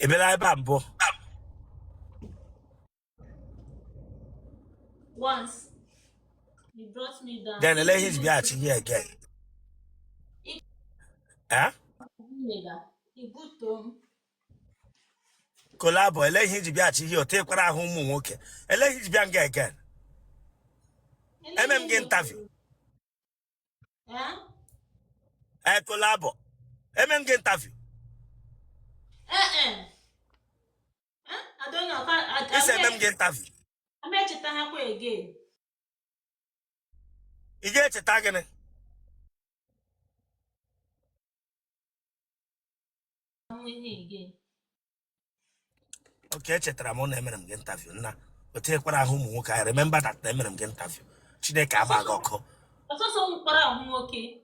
Ebela bambo. Once he brought me down. Then let his be here again. Huh? He good to Collabo, let his be here. Take what I home okay. And let his be again. Interview. Collabo. Interview. I don't know. This interview. I met you again. You get a tag in Again. Okay, Chetramon interview now. But take what I home work. I remember that interview. She didn't come back. Okay.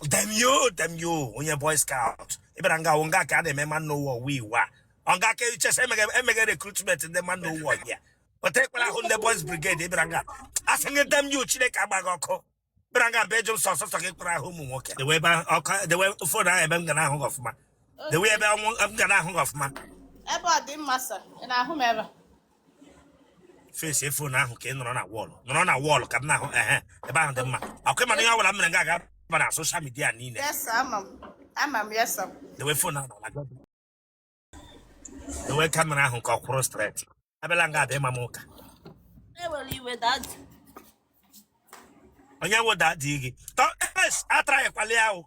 Damn you, when your boy scout. Ibranga Wonga can the man know what we were. Onga can just emega recruitment in the man know what yeah. But take what I hold the boys brigade, Ibranga. I think damn you, Chile Kabagoko. Branga Belgium sauce of home worker. The way the way for I am gonna hang off man. The way I'm gonna hang off man. About the master, and I whomever. Face if you now can run a wall. Run a wall, come now, about the man. I'll come on your Lamanga, but social media. Yes, I'm yes, sir. The way for now, the way camera who call cross threat. I belong at Mamoka. I will leave with that. On your word that diggy. Yes, I try a paliao.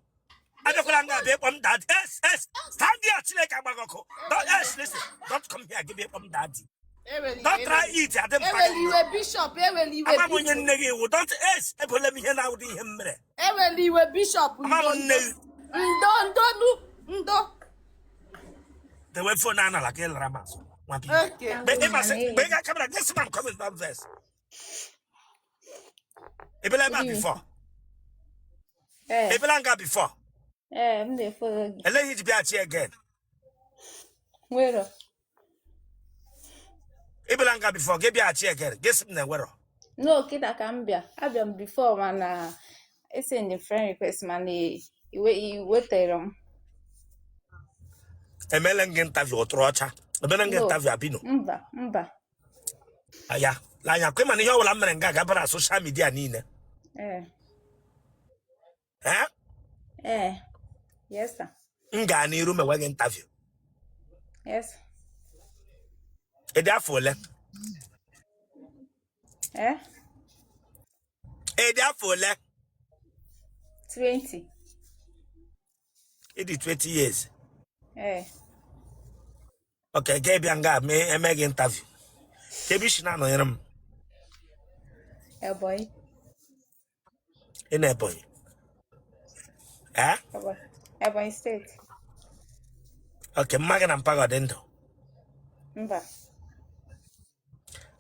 I don't that. Yes, stand there, Chilekabako. Yes, listen, don't come here, give me daddy. Don't try it. I don't bishop. Don't yes. Let me hear now the hymn. Bishop. Don't. The way for Nana like El Ramas. Okay. Bega camera. This man coming down first. Ebelanga before. Ebelanga before. I'm there for. And let it be here again. Where? Ebelanga before. Get here again. Guess me where. No, kid, I can be. I've been before, man. It's in the friend request, man. You wait. Emelang interview Otuocha. Emelang interview Abino. Mba. Aya. La ya kwema ni yola mrenga gabara social media nine. Yes, sir. Nga ni rume wege interview. Yes. Ede afole. Ede afole. 20. It 20 years. Okay, Gabianga me make interview. Kebishina no yeram. Boy. In a boy. Boy state. Okay, Magan and Pagadento. Mba.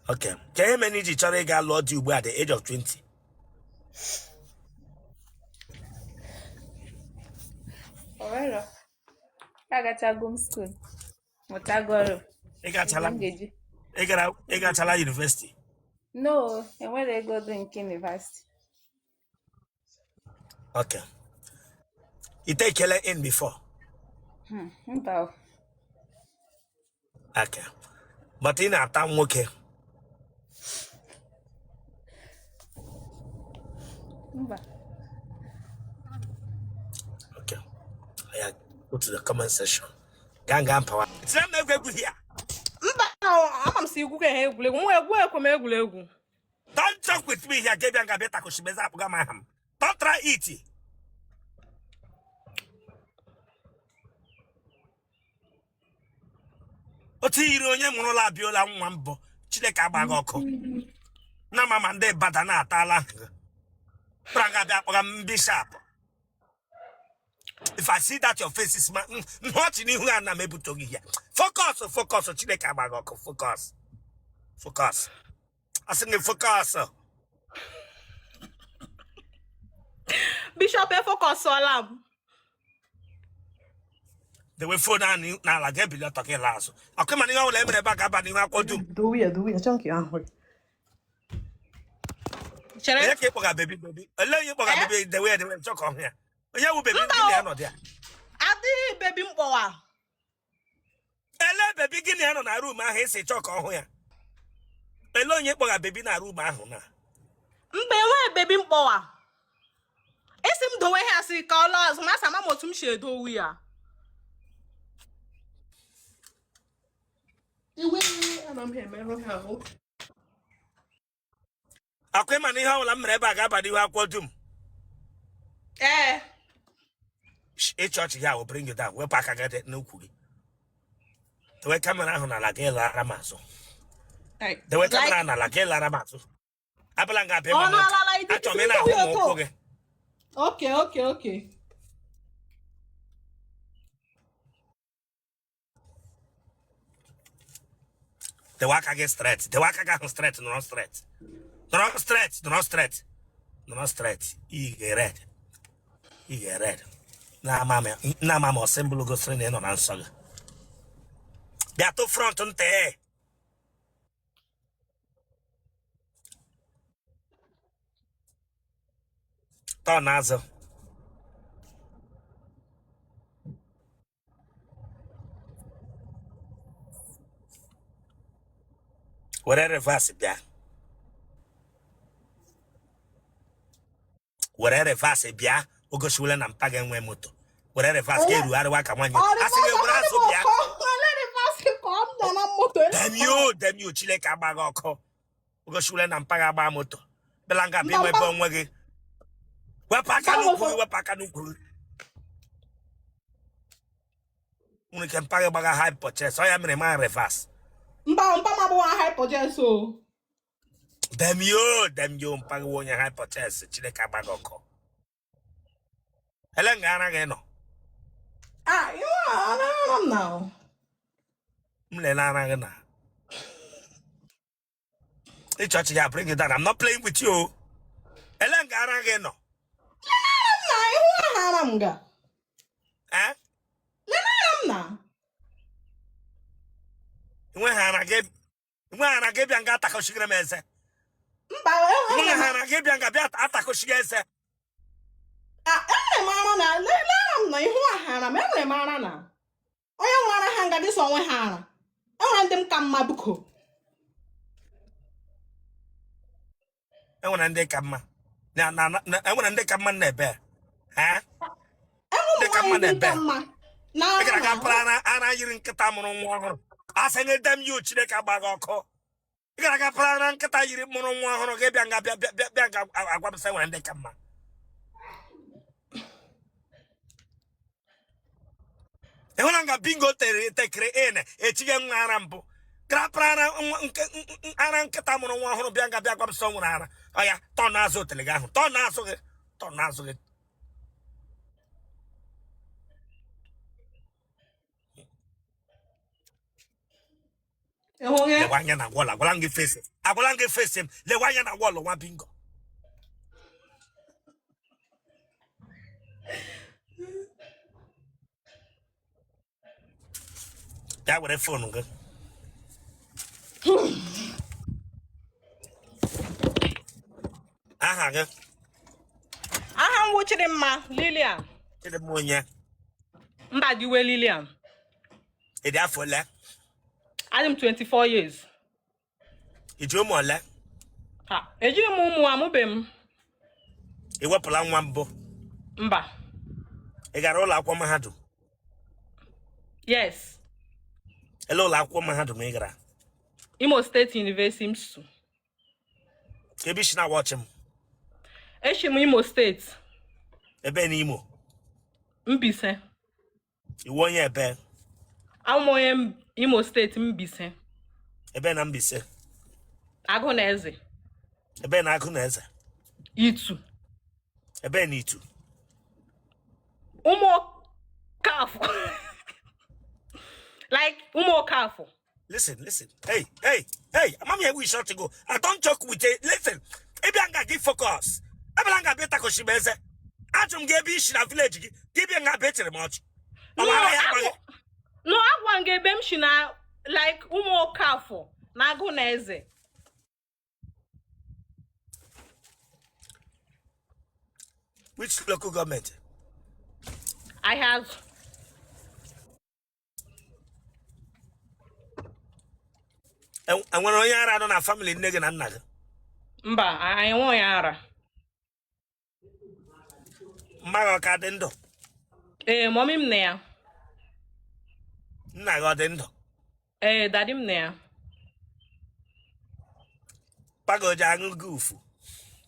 Okay. Can you manage each other got Lord you at the age of 20? Alright. I got to go to school. What I got? I got Chala University. No, and where they go to university. Okay. You take Kela in before. Mba. Okay. But in a time okay. Mba. Okay. I go to the comment section. Gang power. It's not Gwegwegwe here. I'm still cooking. Don't talk with me here. Give Yanga better Koshimeza Pugamaham. Don't try it. Otiro Yamola Biola Wambo. Chileka Bagoko. Namamande Badana Tala. Branga Bishop. If I see that your face is not in you and I'm able to here. Focus, Chileka Bagoko. Focus. I think focus. Bishop, focus on The way for now, like a bill talking last. I'll come and you let me back up and you have to do we a chunky baby. Allow you baby the way they went to come here. You will be not there. I did baby boy. Ele baby gini ano na room ahụ esi chọọ ka ọhụ ya. Ele onye kpọga baby na room ahụ na. Mbe nwe baby mkpọwa. Esi m dowe ha si ka ọlọ azụ ma sama motu m shedo wi ya. Iwe ana m emerụ ha ahụ. Akwa ma n'ihe ọbụla m mere ebe a ga-abadi iwe akwụkwọ dum. A church here will bring you down. Wepụ aka gị n'ukwu gị. Dewe kamera ahụ n'ala gị lara m azụ. Dewe kamera n'ala gị lara m azụ. Abụla nga abịa ma moto. Achọrọ m ị na-ahụ m ụkwụ gị. Okay. Dewe aka gị straight. Dewe aka gị ahụ straight. Nọrọ straight. Nọrọ straight. Nọrọ straight. Nọrọ straight. Ị ga-red. Ị ga-red. Na mama o symbol gosiri na ị nọ na nsọ gị. Bịa tụ front nte. Tọ n'azụ. Were reverse bịa. Were reverse bịa. Ogoshiwele na mpa ga-enwe moto. Were reverse ka erugharịwa ka nwanyị. Asị gị were azụ bịa. Dem you Chineke agbaghị ọkụ. Ogoshiwele na mpa ga-agba moto. Bela nga bụ inwebe onwe gị. Wepụ aka n'ukwu. Wepụ aka n'ukwu. Nwere ike mpa gị gbaga hyperchest. Ọ ya mere ma reverse. Mba ma bụ hyperchest o. Dem you mpa gị onye hyperchest. Chineke agbaghị ọkụ. Ele nga ara gị nọ. You are now. Mle na ara gị na. The church here bring you down. I'm not playing with you. Ele nga ara gị nọ. Eh? Nwe hara gị bịa nga atakoshigere m eze. Nwe hara gị bịa nga bịa atakoshigere eze. Enwere ndị ka mma. Enwere ndị ka mma n'ebe. Ndị ka mma n'ebe. Ị gara aga para ara yiri nkịta mụrụ nwa ọhụrụ. Asị na dem you Chineke agbaghị ọkụ. Ị gara aga para ara nkịta yiri mụrụ nwa ọhụrụ gị bịa nga bịa nga agwa m sị enwere ndị ka mma. Ehuna nga bingo tekere ene echige nwa ara mbụ. Grapara ara nkịta mụrụ nwa ọhụrụ bịa nga bịa gwa m sị nwere ara. Ọ ya tọ n'azụ otele gị ahụ. Tọ n'azụ gị. Lewa anya na wall. Agwala gị face him. Lewa anya na wall nwa bingo. Ya were phone gị. Aha gị. Aha m wuchiri mma Lilian. Chidi m onye. Mba diwe Lilian. Ị dị afọ ole? I'm 24 years. Iji ụmụ ole? Ejighị m ụmụ amụbe m. Ị wepụla nwa mbụ? Mba. Ị gara ụlọ akwụkwọ mahadum? Yes. Ele ụlọ akwụkwọ mahadum ị gara? Imo State University Msu. Ebe isi na watch m? Eshi m Imo State. Ebe n'Imo? Mbise. Iwu onye ebe? Amụ onye Imo State Mbise. Ebe na Mbise? Agụneze. Ebe na Agụneze? Itu. Ebe na Itu? Umo Kafu. Like Umo Kafu. Listen. Hey. I'm here with short to go. I don't joke with it. Listen. Maybe I'm gonna give focus. I'm gonna be Takoshibeze. I don't give you in a village. Give you a better much. No, I want to give them shina like Umo Kafu. Naguneze. Which local government? I have. enwere onye ara nọ na family nne gị na nna gị? Mba, anyị nwe ya ara. Mma gị ọ ka dị ndụ? Mommy m na ya. Nna gị ọ dị ndụ? Daddy m na ya. Pagoji aṅụ gị ufu?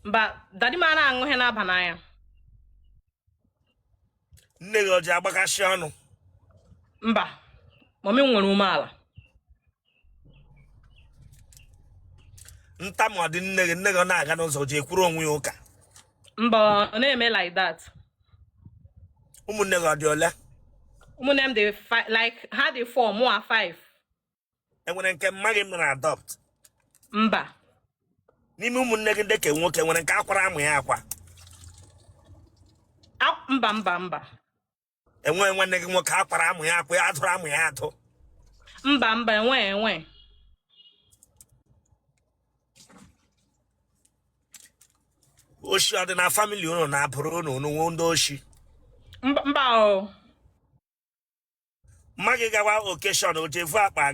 Mba, daddy m ana aṅụ ihe na-aba n'anya. Nne gị ọ ji agbakasị ọnụ? Mba, mommy m nwere umeala. Ntamu ọ dị nne gị ọ na-aga n'ụzọ ji ekwuru onwe ya ụka? Mba, ọ na-eme like that. Ụmụnne gị ọ dị ole? Ụmụnne m dị like ha dị 4 mụ a 5. Enwere nke mma gị mere adopt? Mba. N'ime ụmụnne gị ndị ke nwoke nwere nke akwara amụ ya akwa? Mba. Enwe nwanne gị nwoke akwara amụ ya akwa, atụrụ amụ ya atụ? Mba, enwe. Oshi ọ dị na family unu na-abụrụ unu nwe ndị oshi? Mba o. Mma gị gawa occasion o jevu akpa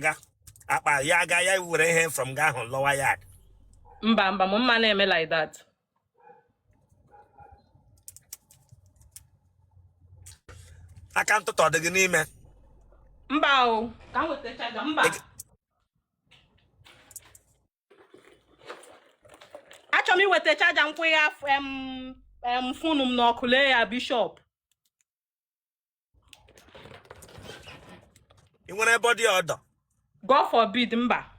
ya aga ya were ihe from ga ahụ lower yard? Mba, mma na-eme like that. Aka ntụtụ ọ dị gị n'ime? Mba o. Ka m weta chaja. Mba. Achọrọ m iweta chaja nkwụ ya funu m n'ọkụ lee ya Bishop. Ị nwere ebe ọ dị ọdọ? God forbid, mba.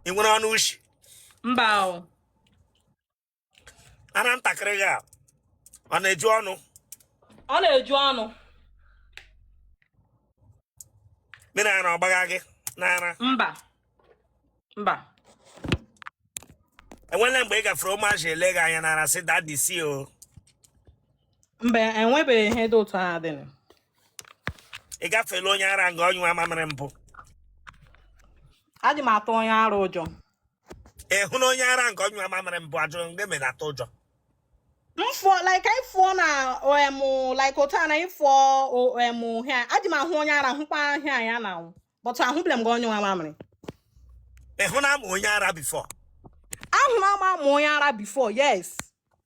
Ị nwere ọnụ ushi? Mba o. Ara ntakịrị gị ọ na-eju ọnụ? Ọ na-eju ọnụ. Mmiri ara ọgbaga gị n'ara? Mba. Enwele mgbe ị gafere ụmụazị ele gị anya n'ara sị daddy si o? Mba, enwebeghị ihe dị otu a dị. Ị gafela onye ara nga ọnyụ amamịrị mbụ? Adị m atụ onye ara ụjọ. Ị hụ na onye ara nga ọnyụ amamịrị mbụ ajụrụ nga eme na-atụ ụjọ? Like I fọ na like ota na ifọ here. Adị m ahụ onye ara hụkwa here ya na. But ahụbele m ga onye amamịrị. Ị hụ na onye ara before? Ahụ na onye ara before, yes.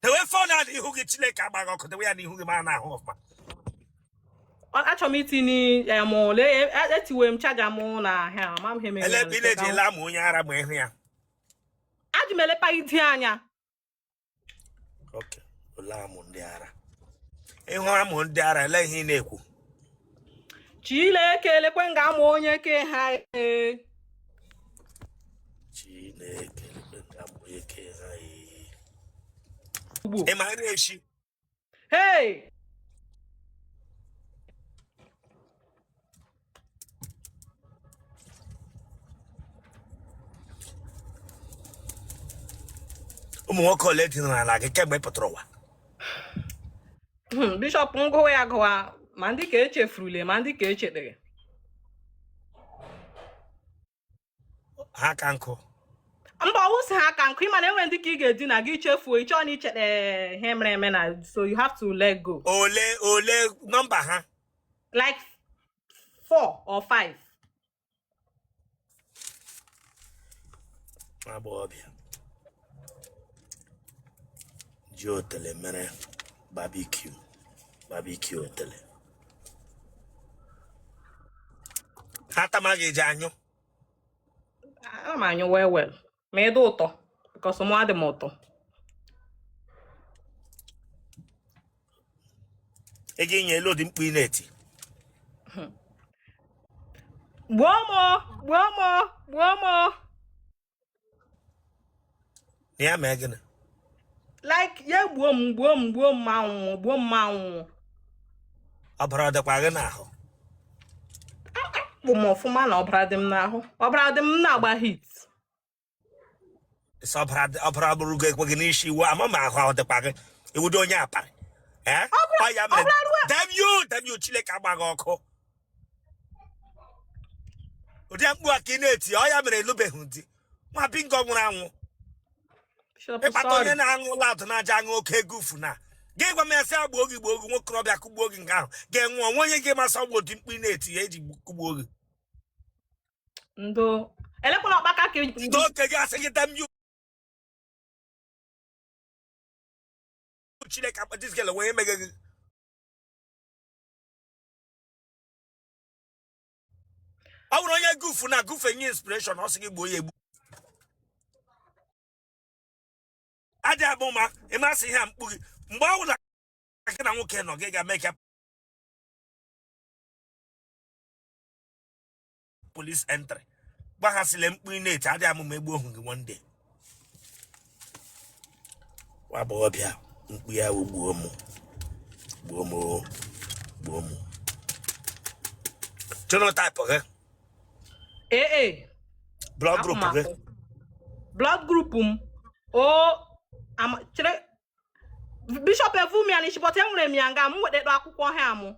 Dewe fọ na ihu gị Chineke agbaghị ọkụ dewe ya n'ihu gị ma na-ahụ ọfụma. Achọrọ m itinye etiwe m chaja m na ha amam ihe mere. Ele bi na-eji ele amụ onye ara ma ịhụ ya? Adị m elepa iti anya. Okay, ole amụ ndị ara. Ịhụ amụ ndị ara ele ihe ị na-ekwu? Chineke elekwe nga amụ onye ke ha Chineke elekwe nga amụ onye ke ha Ị ma nri eshi? Hey! Ụmụ nwoke ole dị n'ala gị kemgbe ị pụtara ụwa? Bishop ngụwa ya gụwa ma ndị ka echefurule ma ndị ka echetere. Ha ka nkụ? Mba ọwụsị ha ka nkụ ịma na enwe ndị ka ị ga-edi na gị chefuo ịchọ na ichete ihe mere eme na so you have to let go. Ole nọmba ha? Like 4 or 5. Agbọghọbịa ji otele mere barbecue otele. Ha tama gị eji anyụ? Ana m anyụ well ma ịdị ụtọ because mụ adị m ụtọ. Ị ga-enye elu dị mkpu ị na-eti? Gbuo mo. Ya mee gịnị? Like ya gbuo m anwụ. Ọbara ọ dịkwa gị n'ahụ? Bụ m ọfụma na ọbara dị m n'ahụ. Ọbara dị m na-agba hit. Isi ọbara bụrụ gị ekwe gị n'isi iwu ama ma ahụ ọ dịkwa gị iwudo onye aparị. Ọ ya mere damn Chineke agbaghị ọkụ. Ụdị mkpu a ka ị na-eti ọ ya mere elubeghị di. Nwa bingo nwụrụ anwụ. Ịkpata onye na-aṅụ latụ na-aja aṅụ oke gufu na gị gwa m ya sị agba oge gbuo oge nwokorobịa kụgbuo oge nke ahụ ga-enwe onwe onye ga-emasị ọgwụ otu mkpu ị na-eti ya eji kụgbuo oge. Ndo Elekwana baka ke Don't get say them you Chineke but this girl wey make I would only goof na goof any inspiration or sing boy. Aja boma, e ma see him mba would like na nwoke no ga make up police entry. Bahasile mkpu inate aja am megbu ohun one day. Wa bo bia mkpu ya ogbu omo. Bomo. Jono type okay? Blood group okay? Blood group am chere Bishop evu mi ani shipote nwere mi anga mu wede do akwukwo ha amu.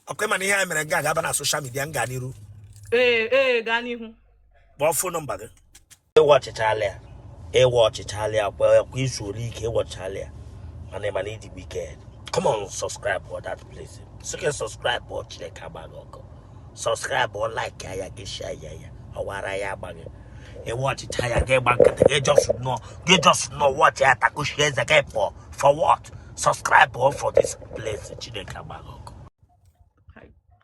Okay man ihe mere ga aba na social media nga niru. Ga nihu. Bo phone number ge. E watch Italia. Kwa isuri ke watch Italia. Man the weekend. Come on, subscribe for that place. So can subscribe or check abago. Subscribe or like ya get share ya. Awara ya bag. E watch Italia get back. You just know what ya taku shares again for what? Subscribe or for this place Chineke abago.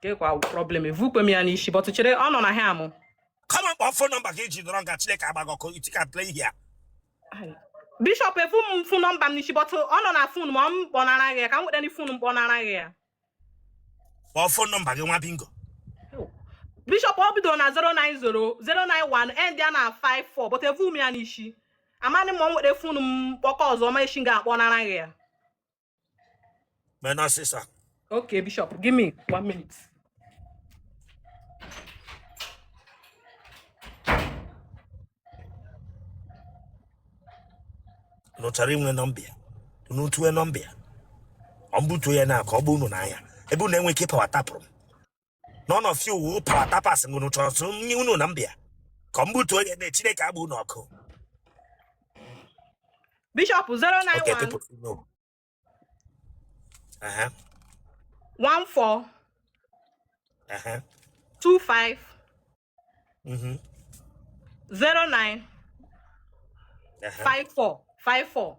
Ke kwa problem evu pe mi ani shi but chere ono na ha amu. Come on, phone number get you wrong Chineke abago. You can play here. Bishop evu phone number ni shi but ono na phone mo mbonara ge ka nwede ni phone mbonara ge ya. Or phone number ge nwa bingo. Bishop obido na 090 end ya na 54 but evu mi ani shi. Amani mo nwede phone mboko ozo ma shi ga akponara ge ya. Man, sister. Okay, Bishop, give me 1 minute. No tarim number. No to a number. Ombuto ya na ko bu no na ya. Ebu na enwe ke power tapro. None of you will power tapas and no chance you no number. Kombuto ya na Chineke abu no ko. Bishop 091 Okay, people know. 14 25 09 54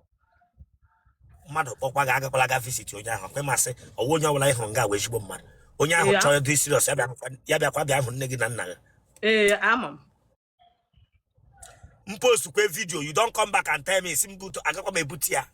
Mmadụ kpọkwa ga agakwala ga visit onye ahụ kwe masị ọwụ onye ọbụla ịhụrụ nga wee shigbo mmadụ onye ahụ chọrọ dị serious ya bịakwa bịa hụ nne gị na nna gị amam mpost kwe video you don't come back and tell me si mbuto agakwa m ebuti ya